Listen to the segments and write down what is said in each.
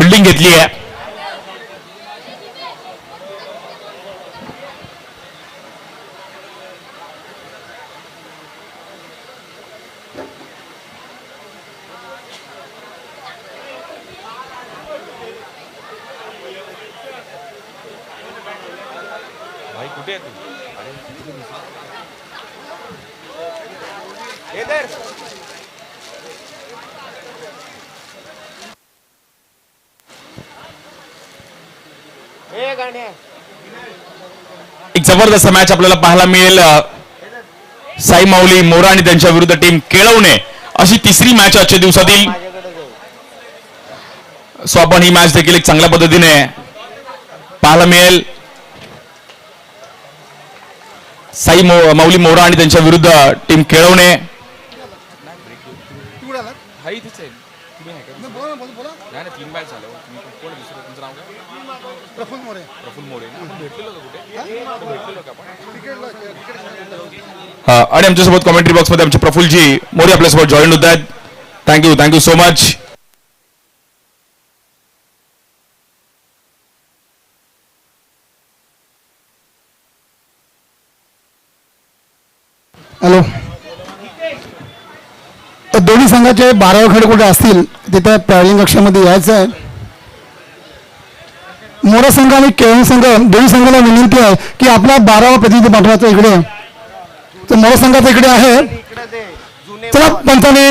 Fielding घेतली आहे. एक जबरदस्त मॅच आपल्याला पाहायला मिळेल. साई माऊली मोरा आणि त्यांच्या विरुद्ध टीम केळवणे अशी तिसरी मॅच आजच्या दिवसातील. सो आपण ही मॅच देखील एक चांगल्या पद्धतीने पाहायला मिळेल. साई माऊली मोरा आणि त्यांच्या विरुद्ध टीम केळवणे. आणि आमच्यासोबत कॉमेंट्री बॉक्स मध्ये आमचे प्रफुल्लजी मोरे आपल्यासोबत जॉईन होत आहेत. Thank you so much. हॅलो. तर दोन्ही संघाचे 12 खेळ कुठे असतील तिथे ट्रॅव्हलिंग कक्षामध्ये यायचं आहे. मोरा संघ आणि केळवण संघ दोन्ही संघाला विनंती आहे की आपला 12वा प्रतिनिधी पाठवायचा इकडे. तर मोरा संघाचा इकडे आहे. चला पंचाने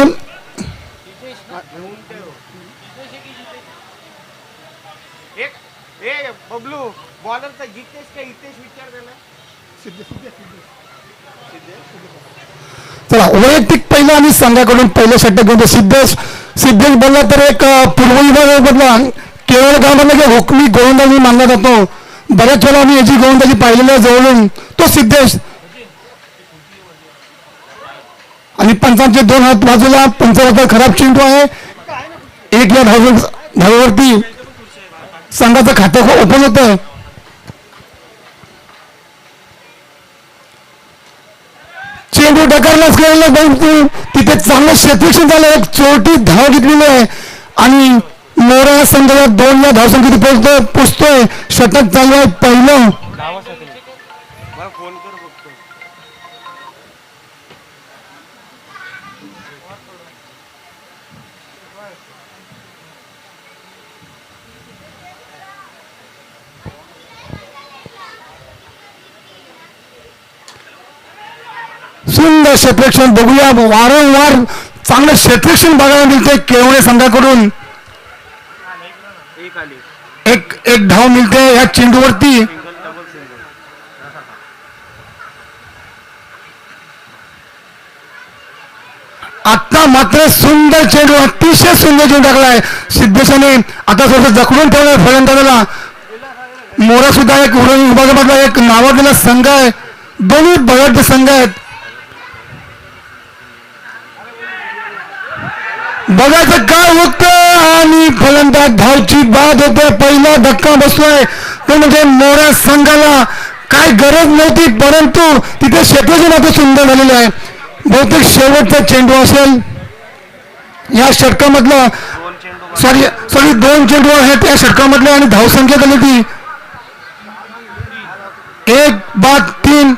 चला वैयक्तिक पहिलं आणि संघाकडून पहिलं षटक घेऊन सिद्धेश बोलला तर एक पूर्व विभागामधला केवळ गावामधला हुकमी गोलंदाजी मानला जातो. बऱ्याच वेळा आम्ही याची गोलंदाजी पाहिलेल्या जवळून तो सिद्धेश. आणि पंचांचे 2 हात बाजूला. पंचाचा खराब चेंडू आहे. 1 या धावेवरती संघाचं खातं ओपन होत आहे. चेंडू डकारलाच केलेलं परंतु तिथे चांगलं क्षेत्ररक्षण झालं. एक चोरटी धाव घेतलेली आहे आणि मोरा संघाला 2 या धावसंख्येत पोचतोय. षटक चालू आहे पहिलं. सुंदर क्षेत्ररक्षण बघूया. वारंवार चांगलं क्षेत्ररक्षण बघायला मिळते केळवणे संघाकडून. एक धाव मिळते या चेंडूवरती. आता मात्र सुंदर चेंडू, अतिशय सुंदर चेंडू टाकलाय सिद्धेशाने. आता थोडं जखडून ठेवलाय फलंदाजाला. मोरा सुद्धा एक विभागामधला एक नावाजलेला संघ आहे. दोन्ही बळाढ्य संघ आहेत. बघायचं काय होतं आणि फलंदाज धावची बाद होते. पहिला धक्का बसतोय तो म्हणजे मोरा संघाला. काय गरज नव्हती परंतु तिथे क्षेत्राची मात्र सुंदर झालेली आहे. बहुतेक शेवटचा चेंडू असेल या षटकामधला. सॉरी 2 चेंडू आहेत या षटकामधले आणि धावसंख्या झाली ती 1-3.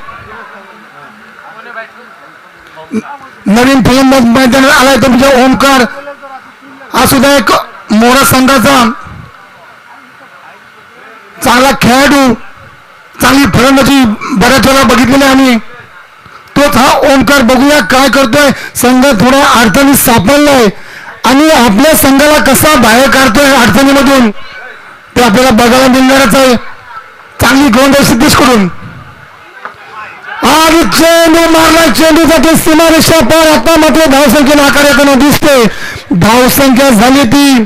नवीन फलंदाज मैदानात आलाय तो म्हणजे ओमकार. हा सुद्धा एक मोरा संघाचा चांगला खेळाडू, चांगली फलंदाजी बऱ्याच वेळा बघितलेली आम्ही. तोच हा ओमकार. बघूया काय करतोय. संघ थोड्या अडचणीत सापडलाय आणि आपल्या संघाला कसा बाहेर काढतोय अडचणीमधून ते आपल्याला बघायला मिळणारच आहे. चांगली गोलंदाजी सिद्धेश करून. आणि चेंडू मारला. चेंडूसाठी सीमारेषा पार. आता मात्र धावसंख्येला आकार येताना दिसते. धावसंख्या झाली ती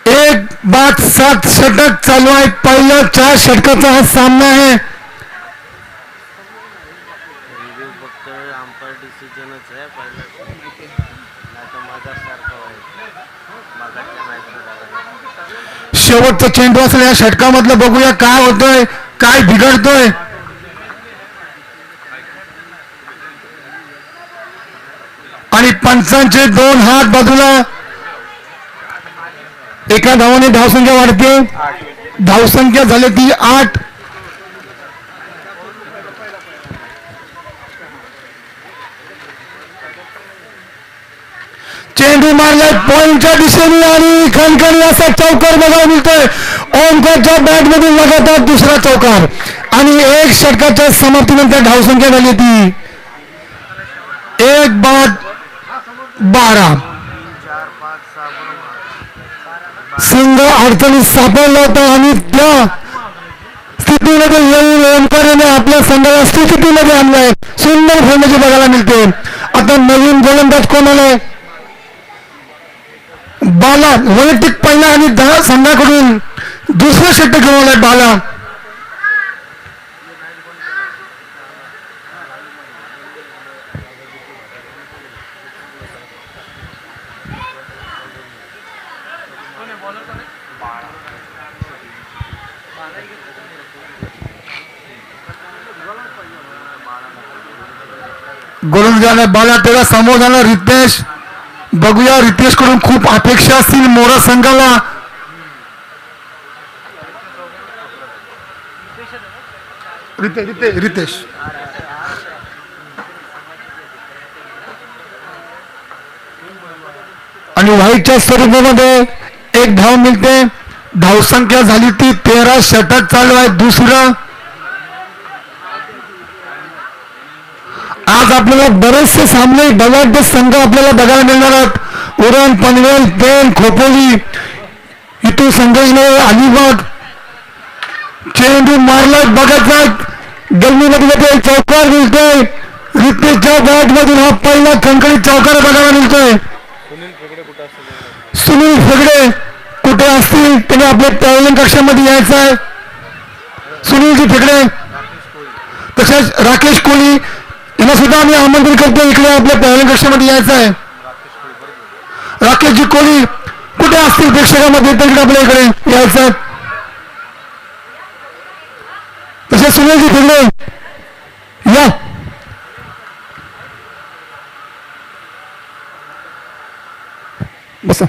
1-7. षटक चालू आहे. पहिल्या 4 षटकाचा हा सामना आहे. शेवटचा चेंडू असेल या षटकामधलं. बघूया काय होतोय, काय बिघडतोय. आणि पंचांचे 2 हात बाजूला. एका धावाने धावसंख्या वाढते. धावसंख्या झाली ती 8. चेंडू मारलाय पॉइंटच्या दिशेने आणि खणखणी असा चौकार बघायला मिळतोय. ओमकारच्या बॅट मधून लगातार दुसरा चौकार आणि 1 षटकाच्या समाप्तीनंतर धावसंख्या झाली ती 1/12. संघ अडचणीत सापडला होता आणि त्या स्थितीमध्ये येऊन ओंकाराने आपल्या संघाला स्थितीमध्ये आणलाय. सुंदर फलंदाजी बघायला मिळते. आता नवीन गोलंदाज कोण आलाय? बाला. वैयक्तिक पहिला आणि 10 संघाकडून दुसरं षटक घेऊन आलाय बाला. गोलंदाजाने बाला त्याला समोर झाला रितेश. बघूया रितेश कडून खूप अपेक्षा असतील मोरा संघाला. रितेश आणि व्हाईटच्या स्वरूपामध्ये 1 धाव मिळते. धावसंख्या झाली ती 13. षटक चालू आहे दुसरं. आज आपल्याला बरेचसे सामने बघायचे संघ आपल्याला बघायला मिळणार आहेत. उरण, पनवेल, पेण, खोपोली, इथून संघ अलिबाग. चेंडू मारला बघायचा गल्लीमध्ये चौकार मिळतोय. रितेशच्या बॅट मधून हा पहिला खणखणीत चौकार बघायला मिळतोय. सुनील फेगडे कुठे असतील त्यांनी आपल्या पॅव्हलियन कक्षामध्ये यायचं आहे. सुनीलजी फेगडे तसेच राकेश कोहली यांना सुद्धा आम्ही आमंत्रित करतो इकडे आपल्या पॅव्हलियन कक्षामध्ये यायचं आहे. राकेशजी कोहली कुठे असतील प्रेक्षकामध्ये त्यांनी आपल्या इकडे यायचं आहे. तसेच सुनीलजी फेगडे या. बसा.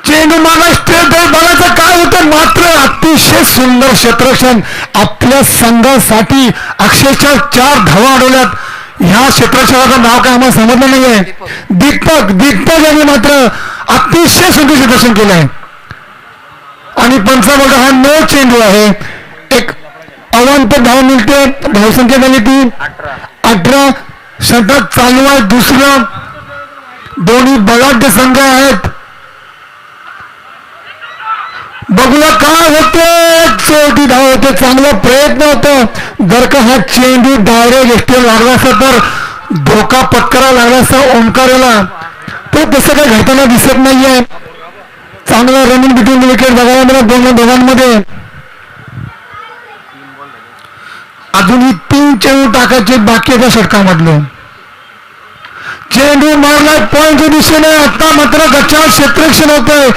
चेंडू मागा स्ट्रेट बघायचं काय होतं. मात्र अतिशय सुंदर क्षेत्ररक्षण आपल्या संघासाठी अक्षरशः 4 धावा अडवल्यात. ह्या क्षेत्ररक्षकाचं नाव काय आम्हाला समजलं नाहीये. दीपक यांनी मात्र अतिशय सुंदर क्षेत्ररक्षण केलंय आणि पंचावन्न हा 9 चेंडू आहे. एक अवांतर धाव मिळते. धावसंख्या झाली ती 18. षटक चालू आहे दुसरं. दोन्ही बलाढ्य संघ आहेत. बघूया काय होते. शेवटी धाव होते. चांगला प्रयत्न होता. जर का हा चेंडू डायरेक्ट एसटीला लागला असता तर धोका पत्करावा लागला असता ओंकाराला. तो तसं काही घडताना दिसत नाहीये. चांगला रनिंग बिटवीन विकेट बघायला मिळत दोघांमध्ये. अजूनही 3 चेंडू टाकायचे बाकी एका षटकामधलं. चेंडू मारलाय पॉइंटच्या दिशेने. आता मात्र गच्चावर क्षेत्ररक्षण होतंय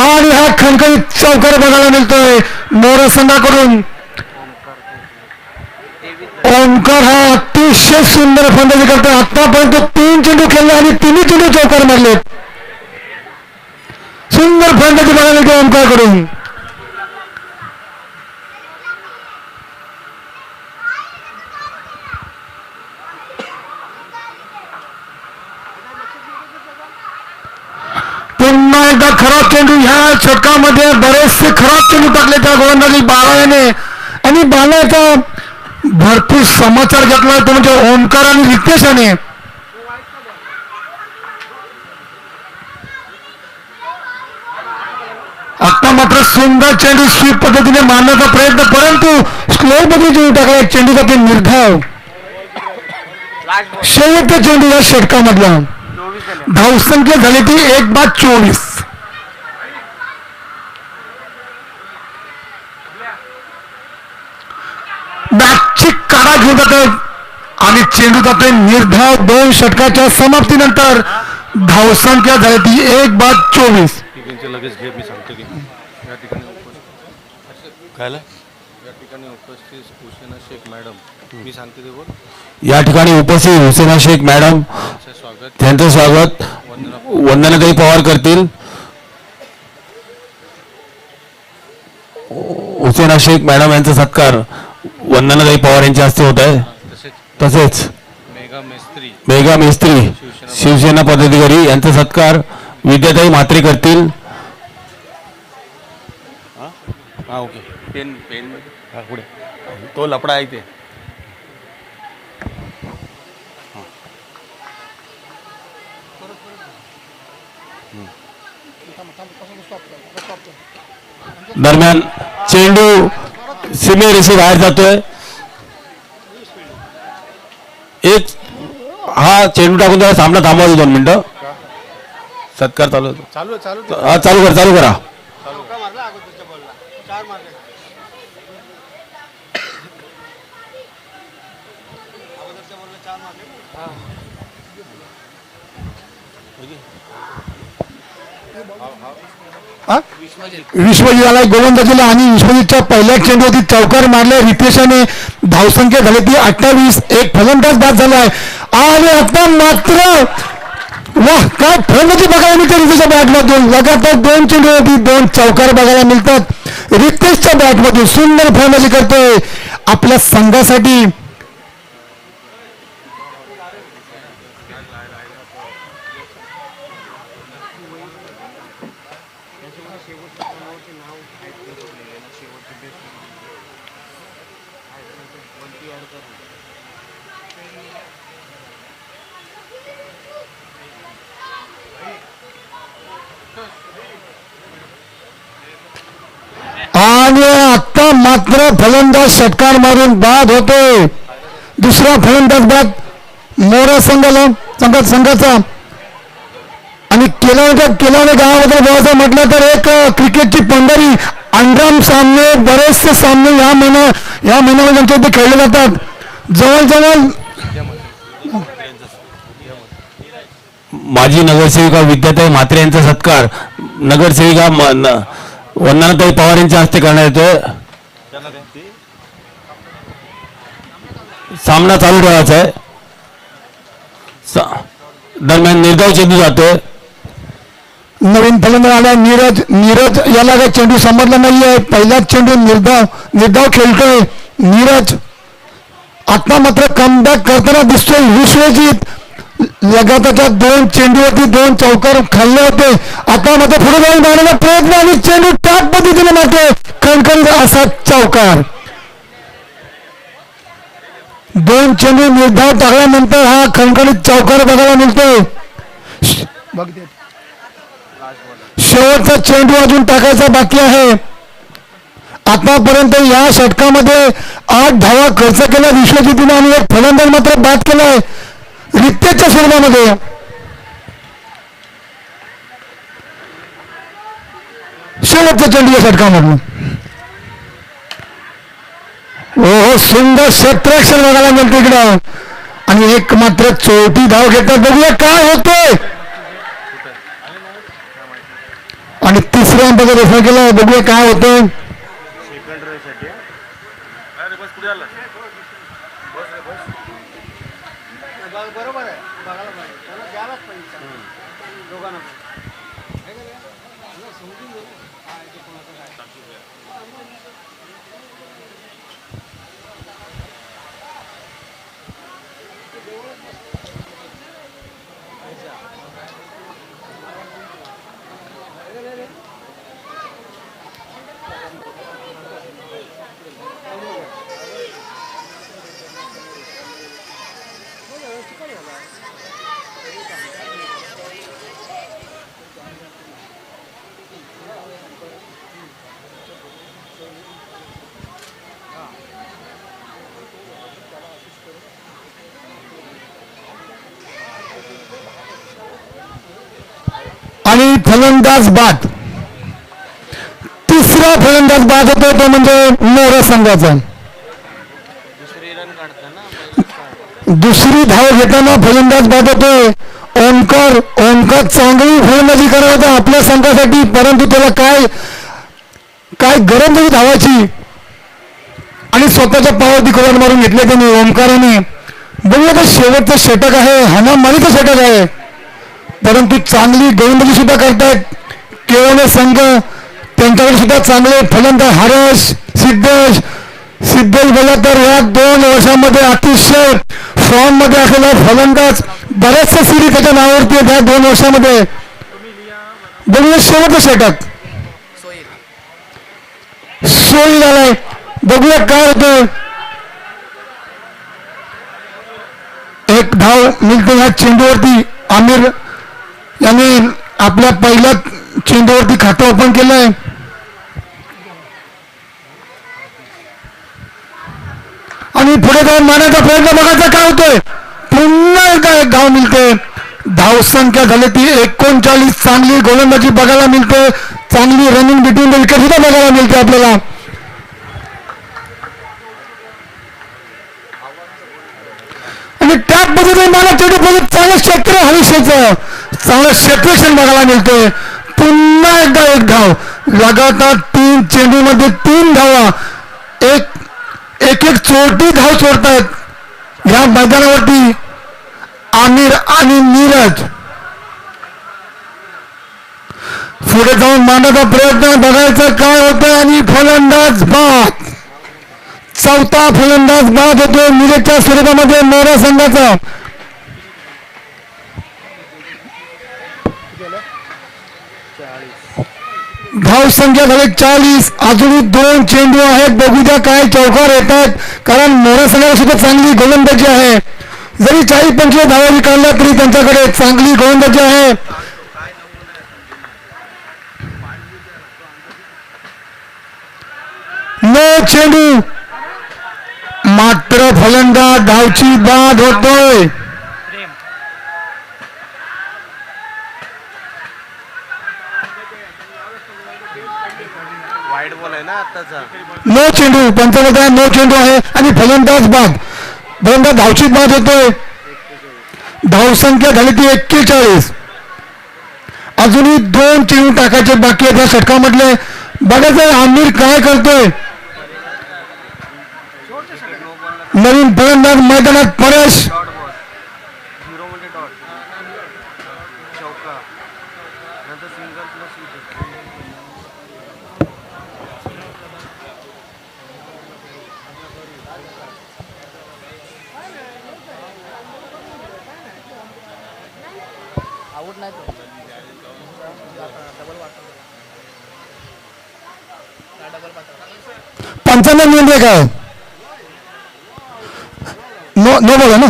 आणि हा खणखणीत चौकार बघायला मिळतोय मोरा संघाकडून. ओंकार हा अतिशय सुंदर फलंदाजी करतोय. आतापर्यंत 3 चेंडू खेळले आणि 3 चेंडू चौकार मारले. सुंदर फलंदाजी बघायला मिळते ओंकारकडून. पुन्हा एकदा खराब चेंडू. ह्या षटकामध्ये बरेचसे खराब चेंडू टाकले त्या गोलंदाजी बाला याने आणि बालाचा भरपूर समाचार घेतला तो म्हणजे ओंकार आणि रितेश याने. आता मात्र सुंदर चेंडू स्वीप पद्धतीने मारण्याचा प्रयत्न परंतु स्लो मध्ये चेंडू टाकला. चेंडूचा ते निर्धाव शेवटचा चेंडू या षटकामधला. धावसंख्या झाली ती 1/24. मॅचची काढा घेऊन जातात आणि चेंडू जातोय निर्धाव. 2 षटकाच्या समाप्तीनंतर धावसंख्या झाली ती 1/24. लगेच घे मी सांगतो की या ठिकाणी उपस्थित उपस्थित हुसेना शेख मॅडम मी सांगते ते बोल. या ठिकाणी उपस्थित हुसेना शेख मॅडम त्यांचं स्वागत. त्यांचं स्वागत वंदनाताई पवार करतील. हुसेना शेख मॅडम यांचा सत्कार वंदनाताई पवार यांच्या हस्ते होत आहे. तसेच मेघा मेस्त्री शिवसेना पदाधिकारी यांचा सत्कार विद्याताई म्हात्रे करतील. हा ओके. पेन पेन हा पुढे तो लपडा आहे ते. दरम्यान चेंडू सीमेरेषे बाहेर जातोय. एक हा चेंडू टाकून त्याला सामना थांबवतो 2 मिनिटं. सत्कार चालू होतो. हा चालू करा. विश्वजितला गोलंदाज दिला आणि विश्वजितच्या पहिल्या चेंडूवरती चौकार मारले. रितेशाने धावसंख्या झाली ती 28. एक फलंदाज बाद झालाय आणि आता मात्र वाह काय फलंदाजी बघायला मिळते रितेशच्या बॅटमधून. लगातार 2 चेंडूवरती 2 चौकार बघायला मिळतात. रितेशच्या बॅटमधून सुंदर फलंदाजी करतोय आपल्या संघासाठी. आणि आता मात्र फलंदाज षटकार मारून बाद होतोय. दुसरा फलंदाज बाद मोरा संघाचा. आणि केलावणे गावाबद्दल बोलायचं म्हटलं तर एक क्रिकेटची पंढरी. अंडराम सामने बरेचसे सामने या महिन्यामध्ये त्यांच्या इथे खेळले जातात. जवळजवळ माजी नगरसेविका विद्याताई म्हात्रे यांचा सत्कार नगरसेविका वंदनाताई पवार यांच्या हस्ते करण्यात येतोय. सामना चालू ठेवायचा आहे. दरम्यान निर्धाव चेंडू जातोय. नवीन फलंदाज आला नीरज याला काही चेंडू समजला नाहीये. पहिलाच चेंडू निर्धाव खेळतोय नीरज. आता मात्र कमबॅक करताना दिसतोय विश्वजित. लगातारच्या 2 चेंडूवरती 2 चौकार खाल्ले होते. आता मात्र पुढे जाऊन मारण्याचा प्रयत्न आणि चेंडू त्याच पद्धतीने मारतो. खणखणीत असा चौकार. 2 चेंडू निर्धाव टाकल्यानंतर हा खणखणीत चौकार बघायला मिळतोय. शेवटचा चेंडू अजून टाकायचा बाकी आहे. आतापर्यंत या षटकामध्ये 8 धावा खर्च केल्या विश्वजितीने आणि एक फलंदाज मात्र बाद केलाय रितेशच्या स्वरूपामध्ये. शेवटचा चेंडू या षटकामधून. हो सुंदर क्षेत्ररक्षण बघायला मिळते इकडं. आणि एक मात्र चौथी धाव घेतात. बघूया काय होतोय. आणि तिसऱ्या अंपाचा प्रश्न केला. बघूया काय होतंय. आणि फलंदाज बाद. तिसरा फलंदाज बाद होतो तो म्हणजे मोरा संघाचा. दुसरी धाव घेताना फलंदाज बाद होतोय. ओंकार चांगली फलंदाजी करत होता आपल्या संघासाठी. परंतु त्याला काय गरज नाही धावाची. आणि स्वतःच्या पायावरती कोण मारून घेतले त्यांनी ओमकाराने. बघूया का शेवटचं षटक आहे, हाणामारीचं षटक आहे, परंतु चांगली गोलंदाजी सुद्धा करतायत केवळ संघ. त्यांच्याकडे सुद्धा चांगले फलंदाज हर्ष सिद्धेश बघा तर या 2 वर्षामध्ये अतिशय फॉर्म मध्ये असलेला फलंदाज. बऱ्याचशा सिरीज त्याच्या नावावरती आहेत या 2 वर्षामध्ये. बघूया शेवटचं षटक सोयी झालाय, बघूया काय होतं. एक धाव मिळते ह्या चेंडूवरती. आमिर यांनी आपल्या पहिल्या चेंडूवरती खातं ओपन केलंय. आणि पुढे जाऊन मारण्याचा प्रयत्न बघायचा काय होतोय. पुन्हा एकदा एक धाव मिळते. धावसंख्या झाली ती 39. चांगली गोलंदाजी बघायला मिळते, चांगली रनिंग बिटवीन द विकेट सुद्धा बघायला मिळते आपल्याला. आणि त्या पद्धतीने मला चेंडू बघत चांगलं क्षेत्र हरीशेचं चांगलं क्षेत्रक्षण बघायला मिळते. पुन्हा एकदा एक धाव. लगातार 3 चेंडूमध्ये 3 धावा. एक चोरटी धाव चोरतायत या मैदानावरती आमिर आणि नीरज. पुढे जाऊन मारण्याचा प्रयत्न बघायचं काय होतं. आणि फलंदाज बाद. 4था फलंदाज बाद होतो नीरजच्या स्वरूपामध्ये मोरा संघाचा. धाव संख्या झाली 40. अजूनही 2 चेंडू आहेत. बघू द्या काय चौकार येतात, कारण मोरा संघाला सुद्धा चांगली गोलंदाजी आहे. जरी 40-25 धावा काढल्या तरी त्यांच्याकडे चांगली गोलंदाजी आहे. नो चेंडू मात्र फलंदाज धावची बाद होतोय. वाईट बॉल आहे ना आताचा. नो चेंडू पंचावन्न नो चेंडू आहे आणि फलंदाज बाद. फलंदाज धावची बाद होतोय. धावसंख्या झाली ती 41. अजूनही 2 चेंडू टाकायचे बाकी आहेत या षटकामधले. बघायचं आमिर काय करतोय. नवीन फलंदाज मैदानात परेश. पंचांना नियंत्रण काय नो नो बॉल आहे ना.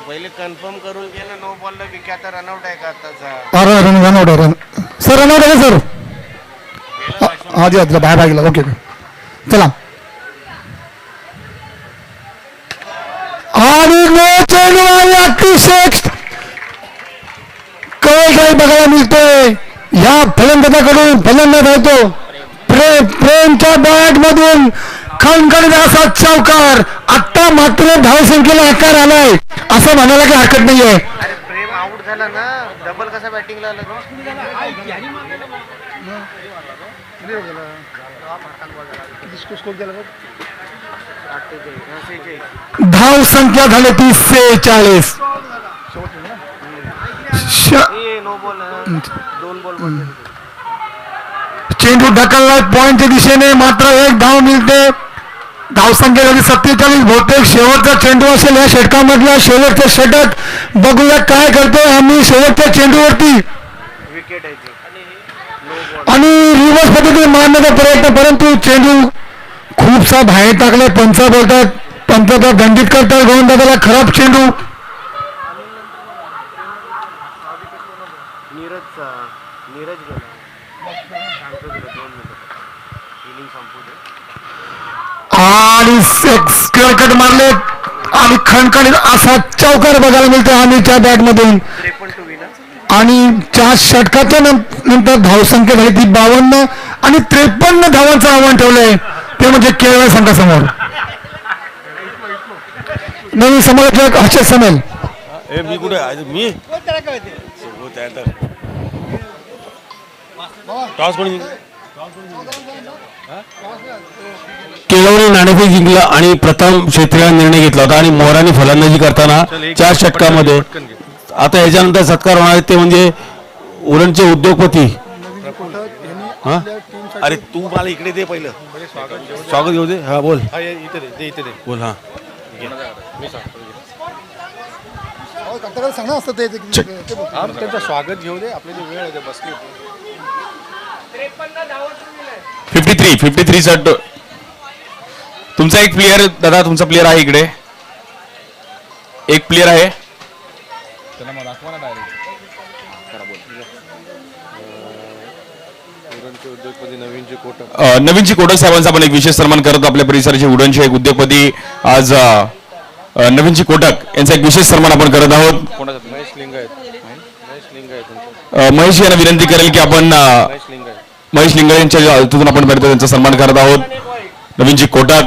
पहिले कन्फर्म करून गेलं नो बॉलला विकी. आता रनआउट आहे का आताचा. रनआउट आहे सर. रनआउट आहे सर. आधी आधी बाहेर गेला. ओके चला. आणि नो चेंडू आहे अतिशय काही बघायला मिळतोय ह्या फलंदाजाकडून. फलंदाज होतो प्रेमच्या बॅट मधून खणखणीत असा चौकार. आता मात्र धावसंख्येला आकार आलाय असं म्हणायला काही हरकत नाहीये. प्रेम आउट झाला ना. डबल कसा बॅटिंगला आला. धाव संख्या झाली ती 46. No ball 2 ball. चेंडू ढकलला पॉइंटच्या दिशेने. मात्र 1 धाव मिळते. धावसंख्या झाली 47. बहुतेक शेवटचा चेंडू असेल या षटकामधला. शेवटचं षटक बघूया काय करतोय आम्ही शेवटच्या चेंडूवरती. विकेट आहे आणि रिव्हर्स पद्धतीने मारण्याचा प्रयत्न, परंतु चेंडू खूपसा बाहेर टाकलाय. पंच बोलतात, पंचाचा दंडित करतात गोलंदाजाला. खराब चेंडू. नीरज आणि कडकट मारले आणि खणखणीत असा चौकार बघायला मिळतो आमिरच्या बॅटमधून. आणि 4 षटकाच्या नंतर धावसंख्या झाली ती 52 आणि 53 धावांचं आव्हान ठेवलंय ते म्हणजे केरळ संघासमोर. नवीन समालोचक हर्षद समेल. मी कुठे मी त्यानंतर टॉस कोणी जिंकलं? केळवणे नाणेफेक जिंकला आणि प्रथम क्षेत्रीय निर्णय घेतला होता आणि मोराने फलंदाजी करताना 4 षटकामध्ये. पटकन घे. आता याच्यानंतर सत्कार होणार आहेत ते म्हणजे उरणचे उद्योगपती. हा अरे तू मला इकडे दे पहिलं स्वागत घेऊ दे. हा बोल. इथे दे इथे दे बोल. हा त्यांचं स्वागत घेऊ दे. आपले जे वेळ आहे ते बसले 53 चा तुमचा एक प्लेअर दादा, तुमचा प्लेअर आहे इकडे, एक प्लेअर आहे. उद्योगपती नवीनचे कोटक. नवीनजी कोटक साहेबांचा आपण एक विशेष सन्मान करतो. आपल्या परिसराचे उडणचे एक उद्योगपती आज नवीनजी कोटक यांचा एक विशेष सन्मान आपण करत आहोत. महेश लिंगायत. महेश यांना विनंती करेल की आपण महेश लिंगायत यांच्या हातून आपण त्यांचा सन्मान करत आहोत. नवीनजी कोटक,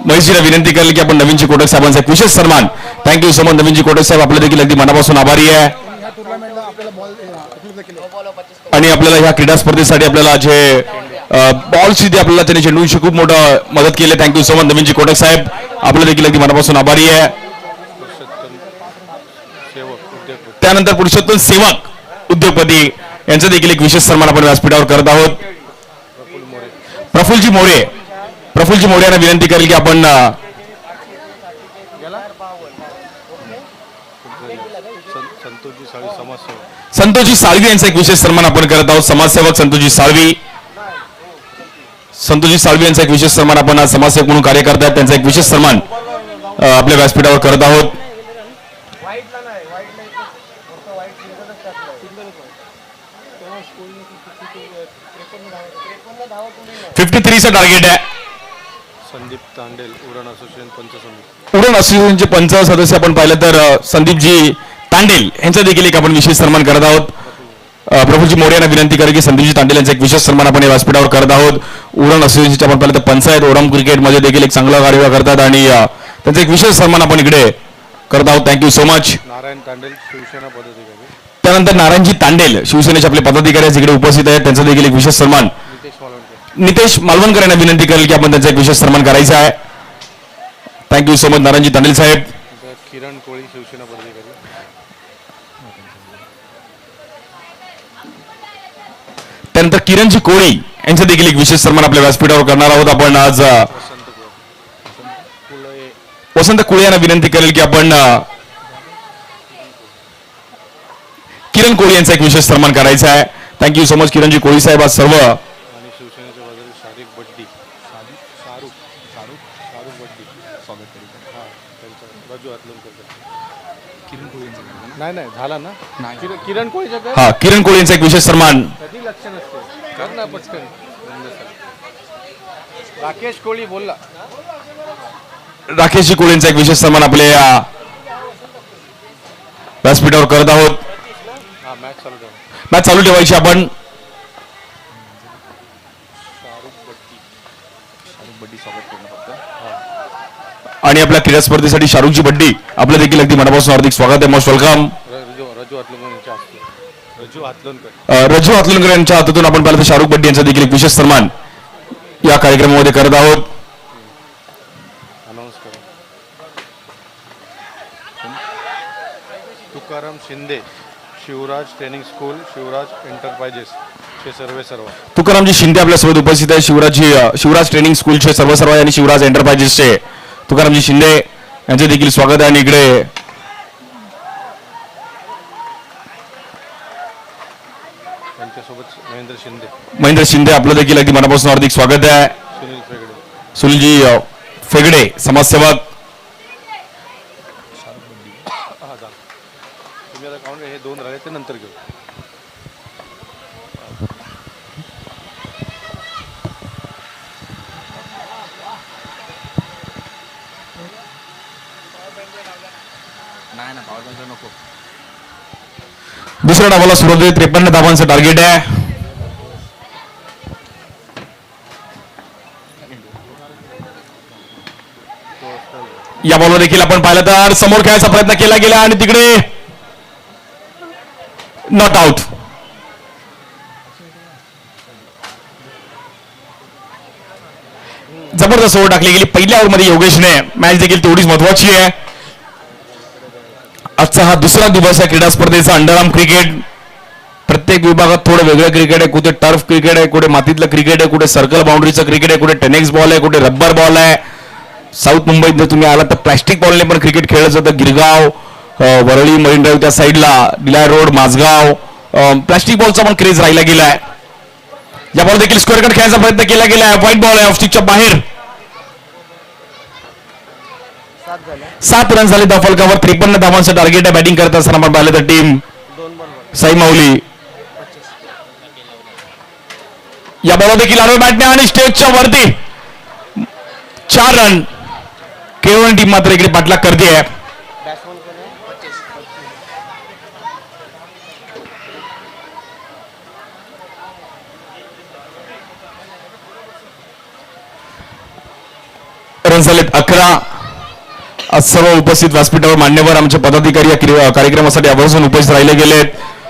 महेशजीला विनंती करेल की आपण नवीनजी कोटक साहेबांचा एक विशेष सन्मान. Thank you so much Naveenji Kotak साहेब, आपल्या देखील अगदी मनापासून आभारी आहे. आणि आपल्याला ह्या क्रीडा स्पर्धेसाठी आपल्याला जे बॉल्सची ती आपल्याला त्यांनी चेंडूची खूप मोठं मदत केली. Thank you so much Naveenji Kotak साहेब, आपल्या देखील अगदी मनापासून आभारी आहे. त्यानंतर पुरुषोत्तम सेवक उद्योगपती यांचा देखील एक विशेष सन्मान आपण व्यासपीठावर करत आहोत. प्रफुल्लजी मोरे यांना विनंती करेल की आपण संतोषजी साळवी यांचा एक विशेष सन्मान आपण करत आहोत. समाजसेवक संतोषजी साळवी यांचा एक विशेष सन्मान आपण आज समाजसेवक म्हणून कार्य करतात, त्यांचा एक विशेष सन्मान आपल्या व्यासपीठावर करत आहोत. 53 चा टार्गेट आहे. संदीप तांडेल उरण असोसिएशन पंच समिती. उरण असोसिएशनचे पंच सदस्य आपण पाहिलं तर संदीपजी तांडेल यांचा देखील एक आपण विशेष सन्मान करत आहोत. प्रफुल्लजी मोरे यांना विनंती करेल की संदीपजी तांडेल यांचा एक विशेष सन्मान आपण या व्यासपीठावर करत आहोत. उरण असोसिएशनचे आपण पाहिलं तर पंचायत ओरम क्रिकेटमध्ये देखील एक चांगला कार्य करतात आणि त्यांचा एक विशेष सन्मान आपण इकडे करत आहोत. Thank you so much. Narayan Tandel Shiv Sena पदाधिकारी. त्यानंतर नारायणजी तांडेल शिवसेनेचे आपले पदाधिकारी इकडे उपस्थित आहेत, त्यांचा देखील एक विशेष सन्मान. नितेश मालवणकर यांना विनंती करेल की आपण त्यांचा एक विशेष सन्मान करायचा आहे. थँक्यू सो मच नारायणजी तांडेल साहेब. किरण कोळी शिवसेना पदाधिकारी. त्यानंतर किरणजी कोळी यांचा देखील एक विशेष सन्मान आपल्या व्यासपीठावर करणार आहोत आपण आज. वसंत कुळे यांना विनंती करेल की आपण किरण कोळी यांचा एक विशेष सन्मान करायचा आहे. थँक्यू सो मच किरणजी कोळी साहेब. आज सर्व आणि शिवसेनेच्या बाजूला शाहरुख बड्डी स्वागत करीत. हा त्यांचं राजू हातलूनकर. नाही झाला ना. किरण कोळीच्या काय हा किरण कोळी यांचा एक विशेष सन्मान. कधी लक्ष नसते. कर ना पटकन. राकेश कोळी बोलला. राकेशजी कोळी यांचा एक विशेष सन्मान आपल्या व्यासपीठावर करत आहोत. हा मॅच चालू ठेवा. मॅच चालू ठेवायची आपण. आणि आपल्या क्रीडा स्पर्धेसाठी शाहरुखजी बड्डी आपलं देखील अगदी मनापासून हार्दिक स्वागत आहे. Most welcome. रजू हातलुनकर यांच्या हातातून आपण पाहिलं तर शाहरुख बड्डी यांचा देखील एक विशेष सन्मान या कार्यक्रमामध्ये करत आहोत. Tukaram Shinde Shivraj training school Shivraj enterprises चे सर्व. तुकारामजी शिंदे आपल्यासोबत उपस्थित आहे. शिवराज ट्रेनिंग स्कूलचे सर्व आणि शिवराज एंटरप्राइजेसचे तुकारामजी शिंदे यांचे देखील स्वागत आहे. आणि इकडे त्यांच्यासोबत महेंद्र शिंदे आपलं देखील अगदी मनापासून हार्दिक स्वागत आहे. सुनीलजी फेगडे समाजसेवक. तुम्ही आता काउंट हे 2 राहिले ते नंतर घेऊ. दुसऱ्या डावाला सुरुवात 53 धावांचं टार्गेट आहे. या बॉलवर देखील आपण पाहिलं तर समोर खेळायचा प्रयत्न केला गेला आणि तिकडे नॉट आउट. जबरदस्त ओव्हर टाकली गेली पहिल्या ओव्हरमध्ये योगेशने. मॅच देखील तेवढीच महत्वाची आहे. आजचा हा दुसरा दिवस आहे क्रीडा स्पर्धेचा. अंडरआर्म क्रिकेट प्रत्येक विभागात थोडं वेगळं क्रिकेट आहे. कुठे टर्फ क्रिकेट आहे, कुठे मातीतलं क्रिकेट आहे, कुठे सर्कल बाउंड्रीचं क्रिकेट आहे, कुठे टेनिस बॉल आहे, कुठे रब्बर बॉल आहे. साऊथ मुंबईत जर तुम्ही आलात तर प्लॅस्टिक बॉलने पण क्रिकेट खेळलं जातं. गिरगाव, वरळी, मरीन ड्राईव्ह त्या साईडला, डिलाय रोड, माझगाव प्लॅस्टिक बॉलचा पण क्रेज राहिला गेला आहे. या बॉल देखील स्क्वेअर कट खेळायचा प्रयत्न केला गेला आहे. व्हाईट बॉल आहे ऑफस्टिकच्या बाहेर. 7 रन झाले धावफलकावर. 53 धावांचं टार्गेट आहे. बॅटिंग करत असताना आपण पाहिलं तर टीम साई माऊली या बॉल देखील आडव्या बॅटने आणि स्टेजच्या वरती 4 रन. केवळ टीम मात्र इकडे पाठलाग करते आहे. रन झालेत 11. आज सर्व उपस्थित व्यासपीठावर मान्यवर आमचे पदाधिकारी या कार्यक्रमासाठी आवर्जून उपस्थित राहिले गेलेत.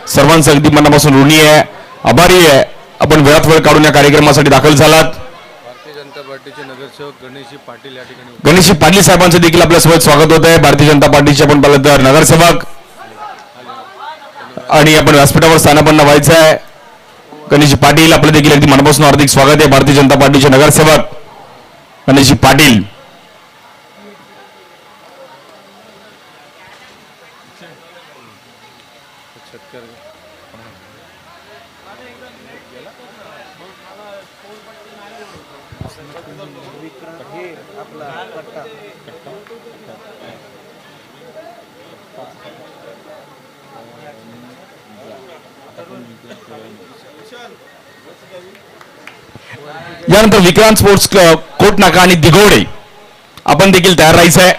सर्वांचं अगदी मनापासून ऋणी आहे, आभारी आहे. आपण वेळात वेळ काढून या कार्यक्रमासाठी दाखल झालात. भारतीय जनता पार्टीचे नगरसेवक गणेशजी पाटील या ठिकाणी गणेशजी पाटील साहेबांचं देखील आपल्यासोबत स्वागत होत आहे. भारतीय जनता पार्टीचे आपण पाहिलं तर नगरसेवक आणि आपण व्यासपीठावर स्थानापन्न व्हायचं आहे. गणेशजी पाटील आपलं देखील अगदी मनापासून हार्दिक स्वागत आहे. भारतीय जनता पार्टीचे नगरसेवक गणेशजी पाटील. यानंतर विक्रांत स्पोर्ट्स क्लब कोट नाका आणि दिघोडे आपण देखील तयार राहायचं आहे.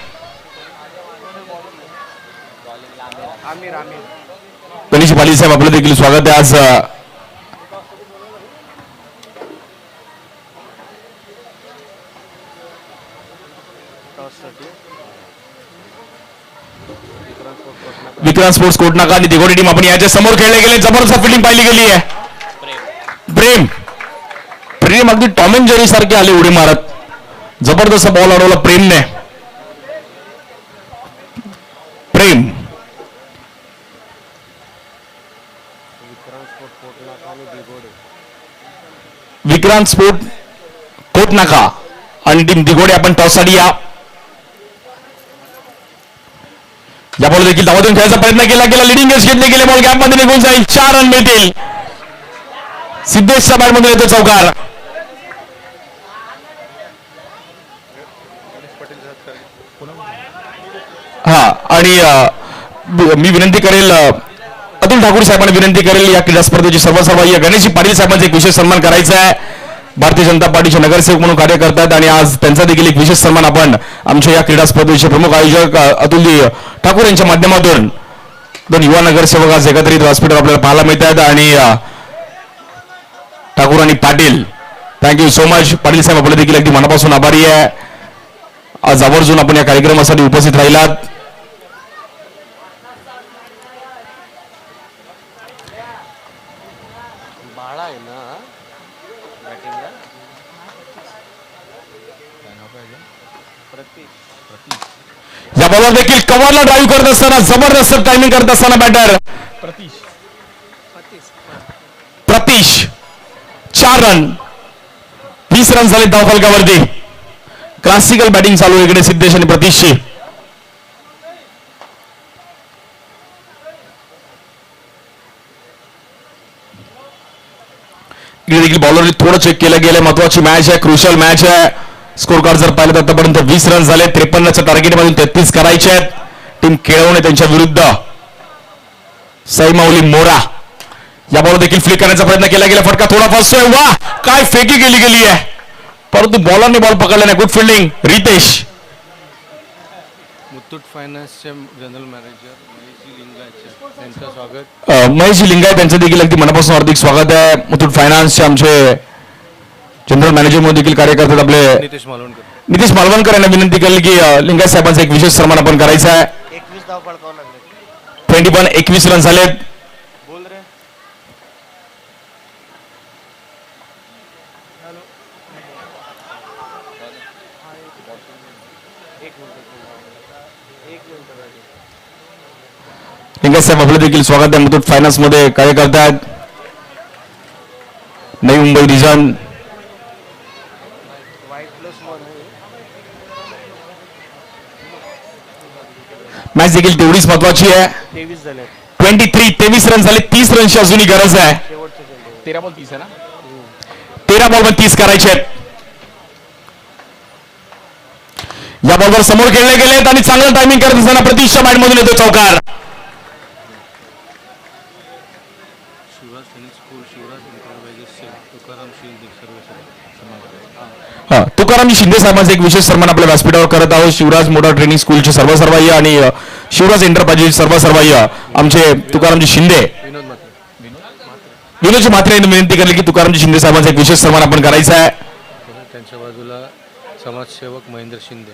गणेश पाटील साहेब आपलं देखील स्वागत आहे. आज विक्रांत स्पोर्ट्स कोट नाका आणि दिघोडे टीम आपण याच्या समोर खेळले गेले. जबरदस्त फिल्डिंग पाहिली गेली आहे. प्रेम अगदी टॉम अँड जेरी सारखे आले उडी मारत. जबरदस्त बॉल अडवला प्रेमने. प्रेम विक्रांत स्पोर्ट कोट नाका आणि टीम दिघोडे आपण टॉससाठी या बॉल देखील धावातून खेळायचा प्रयत्न केला गेला. लिडिंग एज घेतले गेले. बॉल गॅपमध्ये निघून जाईल. 4 रन मिळतील. सिद्धेशच्या बॅटमधून येतो चौकार. हा आणि मी विनंती करेल अतुल ठाकूर साहेबांना विनंती करेल या क्रीडा स्पर्धेची सर्व गणेशजी पाटील साहेबांचा एक विशेष सन्मान करायचा आहे. भारतीय जनता पार्टीचे नगरसेवक म्हणून कार्य करतात आणि आज त्यांचा देखील एक विशेष सन्मान आपण आमच्या या क्रीडा स्पर्धेचे प्रमुख आयोजक अतुलजी ठाकूर यांच्या माध्यमातून 2 युवा नगरसेवक आज एकत्रित व्यासपीठावर आपल्याला पाहायला मिळतात. आणि ठाकूर आणि Patil thank you so much. Patil saheb आपल्या देखील अगदी मनापासून आभारी आहे. आज आवर्जून आपण या कार्यक्रमासाठी उपस्थित राहिलात. या बॉलर देखील कव्हरला ड्राईव्ह करत असताना जबरदस्त टायमिंग करत असताना बॅटर प्रतीश 4 रन. 20 रन झाले धावफलकावरती. क्लासिकल बॅटिंग चालू इकडे सिद्धेश आणि प्रतीशची. इकडे देखील बॉलरने थोडं चेक केलं गेलं. महत्वाची मॅच आहे, क्रुशियल मॅच आहे. स्कोर कार्ड जर पाहिलं तर आतापर्यंत 20 रन झाले. 53च्या टार्गेटमधून 33 करायचे आहेत. टीम केळवणे त्यांच्या विरुद्ध साई माऊली मोरा. या बॉल देखील फ्लिक करण्याचा प्रयत्न केला गेला. फटका थोडा फसतोय. वा काय फेकी गेली आहे परंतु बॉलरने बॉल पकडला नाही. Good fielding Riteish. मुथूट फायनान्सचे जनरल मॅनेजर महेशजी लिंगायत यांचं स्वागत. महेशजी लिंगायत त्यांचं देखील अगदी मनापासून हार्दिक स्वागत आहे. मुथूट फायनान्सचे आमचे जनरल मॅनेजर म्हणून देखील कार्य करतात आपले नितीश मालवणकर यांना विनंती केली की लिंगायत साहेबांचा एक विशेष सन्मान आपण करायचा आहे. 21 रन झालेत. लिंगायत साहेब आपलं देखील स्वागत आहे. मुथूट फायनान्स मध्ये कार्य करतात. नवी मुंबई रिजन. मॅच देखील तेवढीच महत्वाची आहे. 23 रन झाले. 30 रनची अजूनही गरज आहे. 13 बॉल 30 आहे ना. 13 बॉल मध्ये 30 करायचे आहेत. या बॉलवर समोर खेळले गेलेत आणि चांगलं टायमिंग करत असताना प्रतीक्षा माइंड मधून येतो चौकार. Shivraj training school Shivraj enterprises Tukaram Shinde Tukaramji Shinde साहेबांचा एक विशेष सन्मान आपल्या व्यासपीठावर करत आहोत. शिवराज मोटर ट्रेनिंग स्कूलचे सर्वसर्वाह्य आणि शिवराज एंटरप्राइजेस सर्वसर्वाह्य आमचे तुकारामजी शिंदे. विनोदजी म्हात्रे यांनी विनंती केली की तुकारामजी शिंदे साहेबांचा एक विशेष सन्मान आपण करायचा आहे. त्यांच्या बाजूला समाजसेवक महेंद्र शिंदे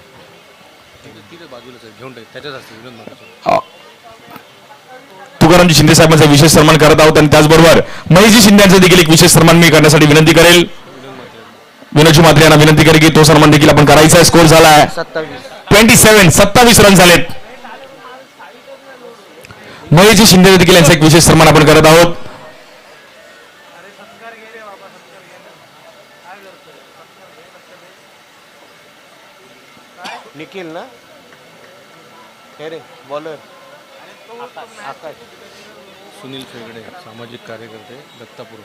बाजूलाच घेऊन त्याच्याच असते विनोद म्हात्रे. तुकारामजी शिंदे साहेबांचा विशेष सन्मान करत आहोत आणि त्याचबरोबर महेशजी शिंदे यांचा देखील एक विशेष सन्मान मी करण्यासाठी विनंती करेल. विनोदजी म्हात्रे यांना विनंती करेल की तो सन्मान देखील आपण करायचा आहे. स्कोर झाला आहे 27 रन झालेत. महेशजी शिंदे देखील यांचा एक विशेष सन्मान आपण करत आहोत. निखिल ना रे बॉलर आकाश. सुनील फेगडे सामाजिक कार्यकर्ते दत्तापूर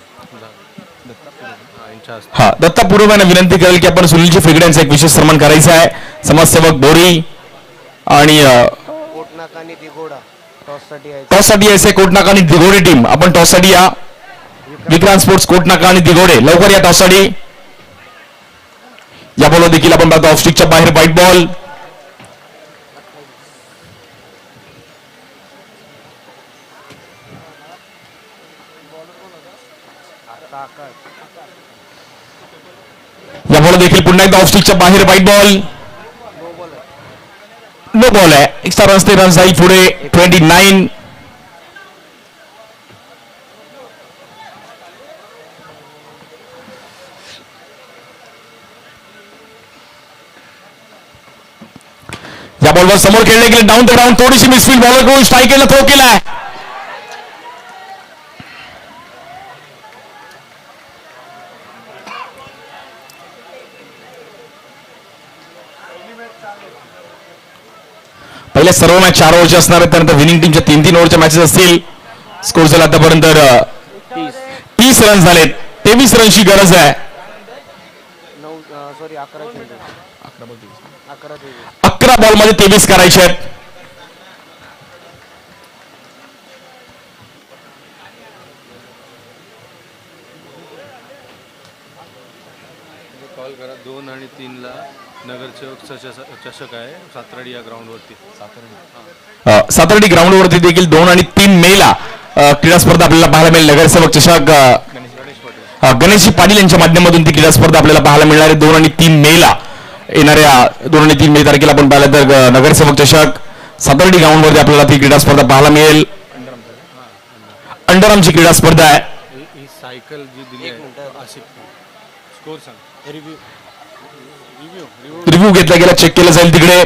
यांच्या हस्ते. हा दत्ता पूर्व यांना विनंती करेल की आपण सुनीलजी फेगडे यांचा एक विशेष सन्मान करायचा आहे. समाजसेवक बोरी आणि कोटनाका आणि दिघोडा टॉससाठी आहे. टॉससाठी यायचे कोटनाका आणि दिघोडे टीम. आपण टॉससाठी या. विक्रांत स्पोर्ट्स कोटनाका आणि दिघोडे लवकर या टॉससाठी. या बॉल देखील आपण पाहतो ऑफ स्टिकच्या बाहेर व्हाईट बॉल. या बॉल देखील पुन्हा एकदा ऑफ स्टिकच्या बाहेर व्हाईट बॉल. नो बॉल आहे. एक्स्ट्रा रन्स ते रन्स आहे पुढे 29. या बॉलवर समोर खेळले गेले डाऊन द डाऊन थोडीशी मिसफील्ड बॉलर करून स्ट्राईक केला थ्रो केलाय. पहिल्या सर्व मॅच 4 ओव्हरचे असणार आहेत. त्यानंतर विनिंग टीमच्या 3-3 ओव्हरच्या मॅचेस असतील. स्कोर झाला आतापर्यंत 30 रन झालेत. 23 रनची गरज आहे. 11 बॉलमध्ये 23 करायचे आहेत. कॉल करा 2 आणि 3 ला नगरसेवक चषक आहे सातरडी या ग्राउंडवरती. सातर्डी ग्राउंडवरती देखील 2 आणि 3 मेला क्रीडा स्पर्धा आपल्याला पाहायला मिळेल. नगरसेवक चषक गणेशजी पाटील यांच्या माध्यमातून ती क्रीडा स्पर्धा आपल्याला पाहायला मिळणार आहे. 2 आणि 3 मेला येणाऱ्या 2 आणि 3 मे तारखेला आपण पाहिलं तर नगरसेवक चषक सातर्डी ग्राउंडवरती आपल्याला ती क्रीडा स्पर्धा पाहायला मिळेल. अंडरआर्मची क्रीडा स्पर्धा आहे. ही सायकल जी दिली आहे आसिफ स्कोर सांग. रिव्ह्यू घेतला गेला चेक केलं जाईल तिकडे.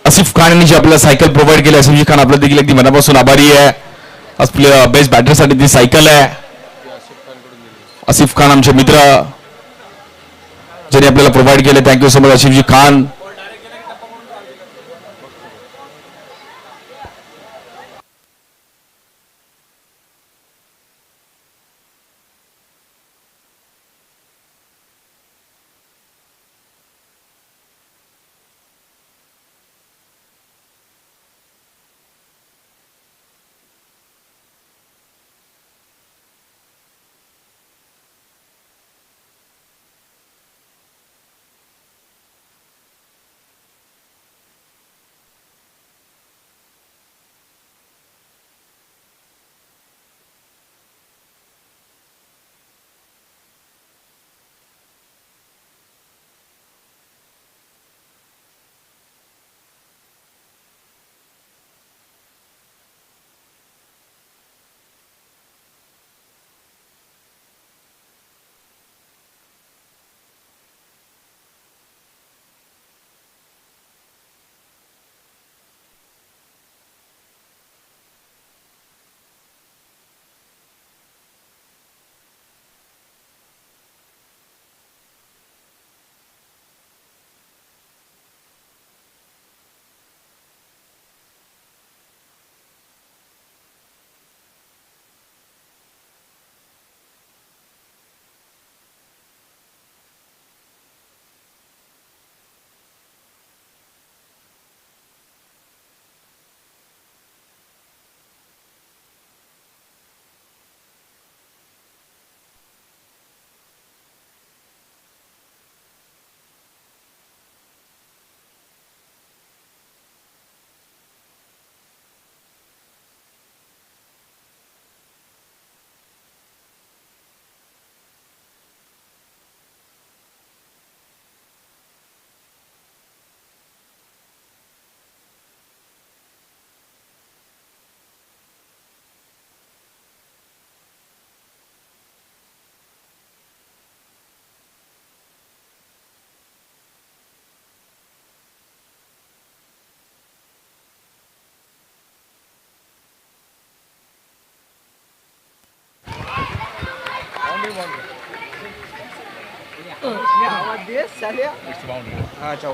आसिफ खान यांनी जी आपल्याला सायकल प्रोव्हाइड केली. आसिफजी खान आपल्या देखील अगदी मनापासून आभारी आहे. आपल्या बेस्ट बॅटरसाठी ती सायकल आहे. आसिफ खान आमचे मित्र ज्यांनी आपल्याला प्रोव्हाइड केले. Thank you so much Asifji Khan.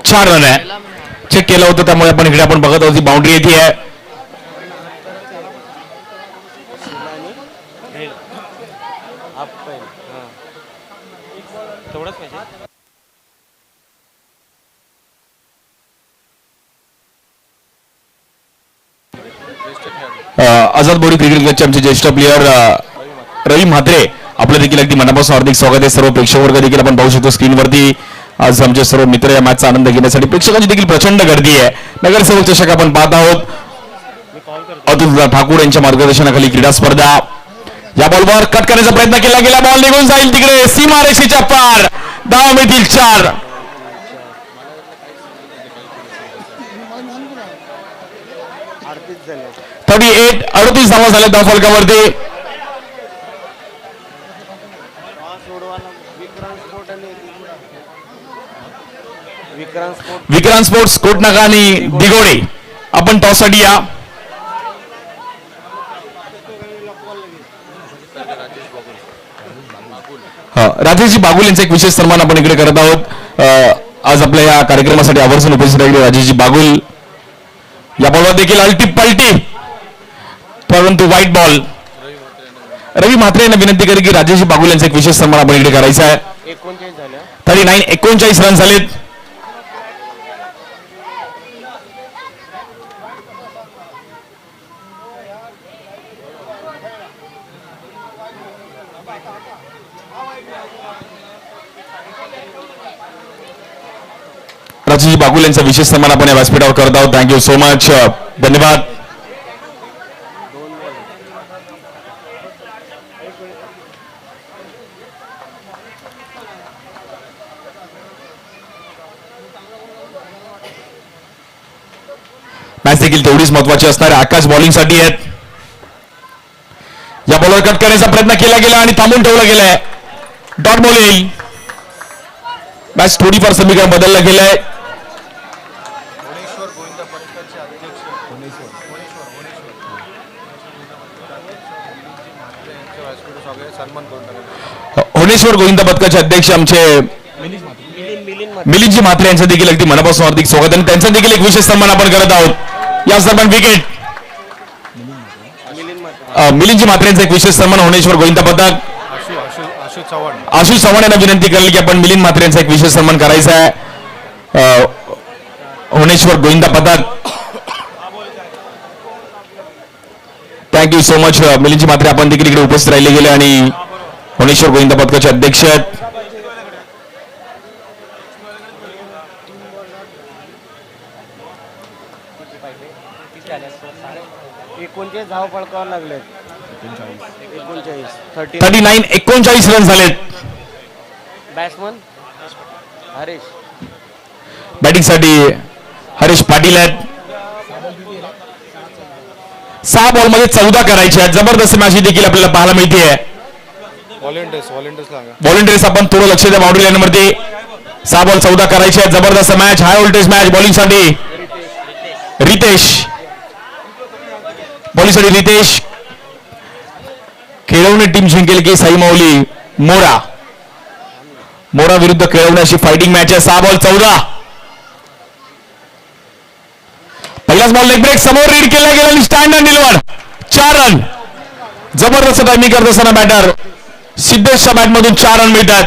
4 run आहे. चेक केलं होतं त्यामुळे आपण इकडे आपण बघत आहोत बाउंड्री येते आहे. तेवढंच पाहिजे. आझाद बोडी क्रिकेट क्लबचे आमचे ज्येष्ठ प्लेयर रवी म्हात्रे आपलं देखील अगदी मनापासून हार्दिक स्वागत आहे. सर्व प्रेक्षक वर्ग देखील आपण पाहू शकतो स्क्रीनवरती. आज आमचे सर्व मित्र या मॅचचा आनंद घेण्यासाठी प्रेक्षकांची देखील प्रचंड गर्दी आहे. नगरसेवक चषक आपण पाहत आहोत. अतुल ठाकूर यांच्या मार्गदर्शनाखाली क्रीडा स्पर्धा. या बॉलवर कट करण्याचा प्रयत्न केला गेला. बॉल निघून जाईल तिकडे सीमारेषेच्या पार. धाव मिळतील 4. आरतीच झाले. 38 धावा झाल्या धाव फलकावरती. विक्रांत स्पोर्ट्स कोटनाका आणि दिगोडे आपण टॉससाठी या. राजेशजी बागुल यांचा एक विशेष सन्मान आपण इकडे करत आहोत. आज आपल्या या कार्यक्रमासाठी आवर्जून उपस्थित राहिले राजेशजी बागुल. या बॉलवर देखील अल्टी पलटी परंतु व्हाईट बॉल. रवी म्हात्रे यांना विनंती करेल की राजेशजी बागुल यांचा एक विशेष सन्मान आपण इकडे करायचा आहे. 39 रन झालेत. राजेशजी बागुल यांचा विशेष सन्मान आपण या व्यासपीठावर करत आहोत. Thank you so much. धन्यवाद. मॅच देखील तेवढीच महत्वाची असणार आहे. आकाश बॉलिंगसाठी आहेत. या बॉलवर कट करण्याचा प्रयत्न केला गेला आणि थांबून ठेवला गेलाय. डॉट बॉल येईल. मॅच थोडीफार समीकरण बदललं गेलंय. होनेश्वर गोविंदा पथकाचे अध्यक्ष आमचे मिलिंदजी म्हात्रे यांचं देखील अगदी मनापासून हार्दिक स्वागत आणि त्यांचा देखील एक विशेष सन्मान आपण करत आहोत. या दरम्यान विकेट मिलिंदजी म्हात्रे यांचा एक विशेष सन्मान होनेश्वर गोविंदा पथक. आशु चव्हाण यांना विनंती करेल की आपण मिलिंद म्हात्रे यांचा एक विशेष सन्मान करायचा आहे. होनेश्वर गोविंदा पथक. थँक्यू सो मच मिलिंदजी म्हात्रे आपण देखील इकडे उपस्थित राहिले गेले आणि होनेश्वर गोविंदा पथकाचे अध्यक्ष आहेत. धाव फलकावर लागले. 39 रन झालेत. बॅट्समन हरीश. बॅटिंगसाठी हरीश पाटील आहेत. 6 बॉलमध्ये 14 करायचे आहेत. जबरदस्त मॅच देखील आपल्याला पाहायला मिळते. व्हॉलेंटियर्स आपण थोडं लक्ष द्या बाउंड्री लाईन वरती. 6 बॉल 14 करायचे आहेत. जबरदस्त मॅच. High voltage match. बॉलिंगसाठी रितेश. खेळवणे टीम जिंकेल की साई माऊली मोरा विरुद्ध खेळवण्याची फायटिंग मॅच आहे. 6 बॉल 14. पहिलाच बॉल लेग ब्रेक समोर रीड केला गेला आणि स्टँड अँड डिलिव्हर. 4 रन. जबरदस्त टायमिंग करत असताना बॅटर सिद्धेशच्या बॅटमधून 4 रन मिळतात.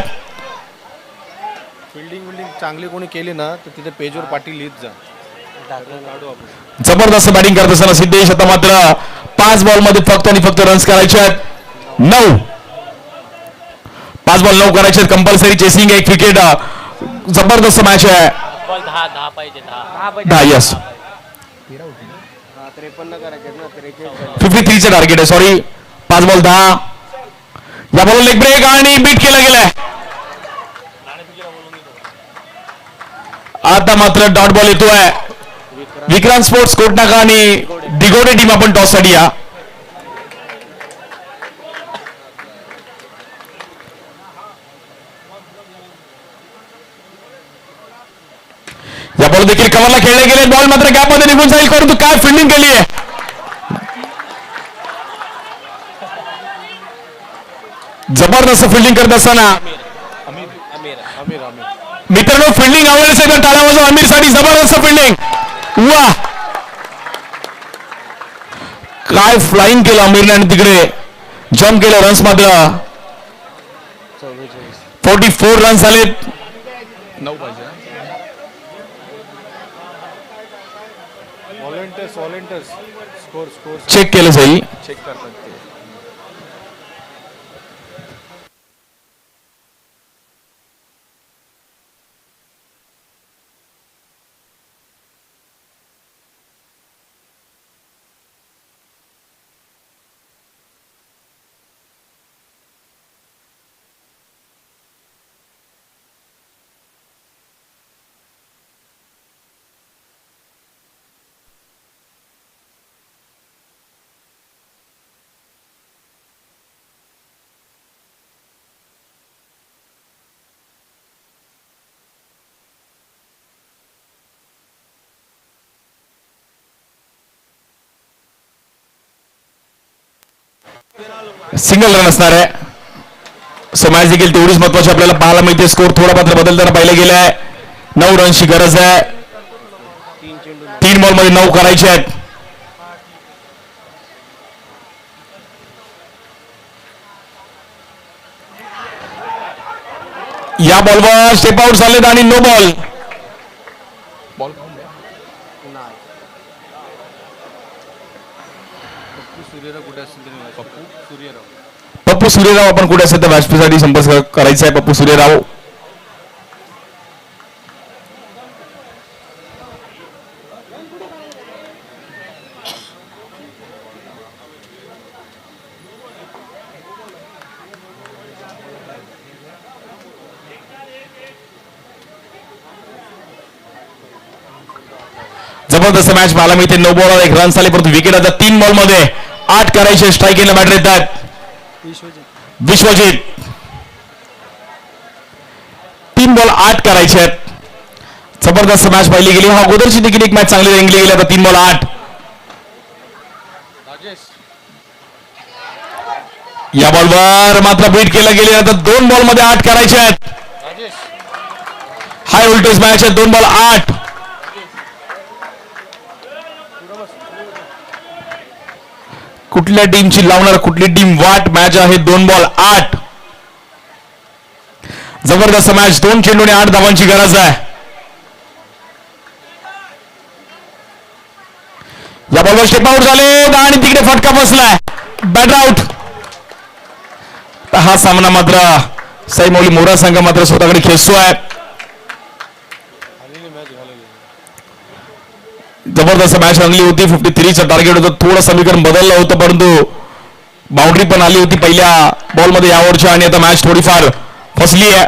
फिल्डिंग चांगली कोणी केली ना तर तिथे पेजवर पाटील लिहित जा. जबरदस्त बॅटिंग करत असताना सिद्धेश. आता मात्र 5 बॉलमध्ये फक्त आणि फक्त रन्स करायचे आहेत. 9. 5 बॉल 9 करायचे आहेत. Compulsory chasing. एक विकेट. जबरदस्त मॅच आहे. 10 यस. 53 चे टार्गेट आहे. सॉरी. 5 बॉल 10. या बॉल लेग ब्रेक आणि बीट केला गेलाय. आता मात्र डॉट बॉल येतोय. विक्रांत स्पोर्ट्स कोटनाका आणि दिगोडे टीम आपण टॉससाठी या. या बॉल देखील कव्हरला खेळले गेले. बॉल मात्र गॅपमध्ये निघून जाईल. परंतु काय फिल्डिंग केली आहे. जबरदस्त फिल्डिंग करत असताना मित्रांनो फिल्डिंग अवेअरनेस आहे टाळ्या वाजवा आमिरसाठी. जबरदस्त फिल्डिंग. वा काय फ्लाइंग केलं आमिरने आणि तिकडे जम्प केलं. रन्स मात्र 44 रन्स झालेत. चेक केलं जाईल. सिंगल रन असणार आहे. सो मॅच देखील तेवढीच महत्वाची आपल्याला पाहायला मिळते. स्कोर थोडा मात्र बदलताना पाहिलं गेलं आहे. 9 रनची गरज आहे. 3 बॉल मध्ये 9 करायचे आहेत. या बॉलवर स्टेप आउट झालेत आणि नो बॉल. पप्पू सूर्यराव आपण कुठे असेल तर व्यासपीठासाठी संपर्क करायचा आहे. पप्पू सूर्यराव जबरदस्त मॅच पाहायला मिळते. 9 बॉलवर 1 रन झाले परंतु विकेट आता 3 बॉल मध्ये 8 करायचे. स्ट्राईक एंडला बॅटर येतात विश्वजित. 3 बॉल 8 करायचे आहेत. जबरदस्त मॅच पाहिली गेली. हा अगोदरची देखील एक मॅच चांगली रंगली गेली. आता 3 बॉल 8. या बॉलवर मात्र बीट केलं गेले. आता 2 बॉल मध्ये 8 करायचे आहेत. हाय व्होल्टेज मॅच आहे. 2 बॉल 8. कुठल्या टीमची लावणार कुठली टीम वाट. मॅच आहे 2 बॉल 8. जबरदस्त मॅच. 2 चेंडूने 8 धावांची गरज आहे. या बॉलवर स्टेप आउट झाले आणि तिकडे फटका बसलाय. Bat out. हा सामना मात्र साई मौली मोरा संघ मात्र स्वतःकडे खेचतोय. जबरदस्त मॅच रंगली होती. 53चं टार्गेट होतं. थोडं समीकरण बदललं होतं परंतु बाउंड्री पण आली होती पहिल्या बॉलमध्ये यावरच्या आणि आता मॅच थोडीफार फसली आहे.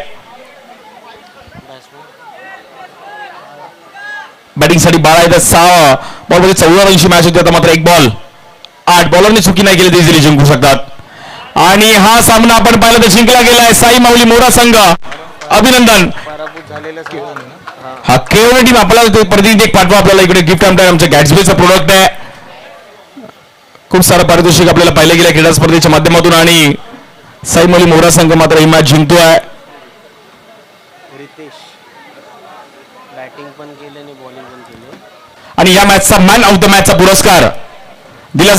बॅटिंगसाठी 12 आहेत. 6 बॉलमध्ये 14 रनची मॅच होती. आता मात्र 1 बॉल 8. बॉलरने चुकी नाही केली तर इझिली जिंकू शकतात. आणि हा सामना आपण पाहिला तर जिंकला गेलाय. साई माऊली मोरा संघ अभिनंदन. हा केवळ टीम आपल्याला प्रतिनिधी एक पाठवा. आपल्याला इकडे गिफ्ट आमच्या गॅट्सबीचं प्रोडक्ट आहे. खूप सारं पारितोषिक आपल्याला पाहिलं गेलं क्रीडा स्पर्धेच्या माध्यमातून आणि साई माऊली मोरा संघ मात्र ही मॅच जिंकतोय. बॅटिंग पण केली आणि बॉलिंग पण केली. आणि या मॅचचा मॅन ऑफ द मॅचचा पुरस्कार दिला